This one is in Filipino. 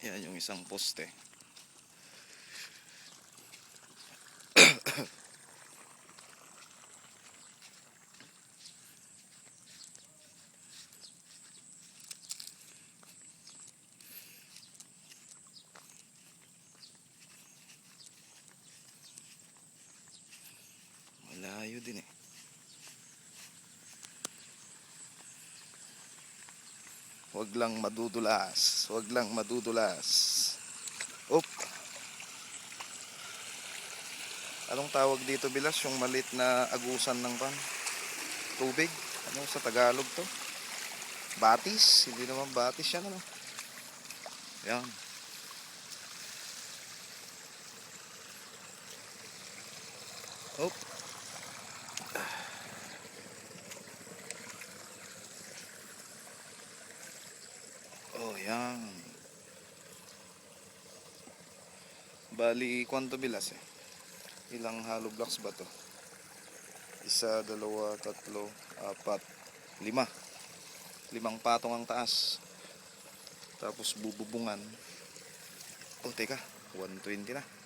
Yan yung isang poste. Malayo din eh. Huwag lang madudulas. Huwag lang madudulas. Op. Anong tawag dito, Bilas? Yung malit na agusan ng tubig? Ano sa Tagalog to? Batis? Hindi naman batis yan, ano? Yan. Op. Oh, yan. Bali, kwanto, Bilas eh? Ilang hollow blocks ba to? Isa, dalawa, tatlo, apat, lima. Limang patong ang taas. Tapos bububungan. Oh, teka. 120 na.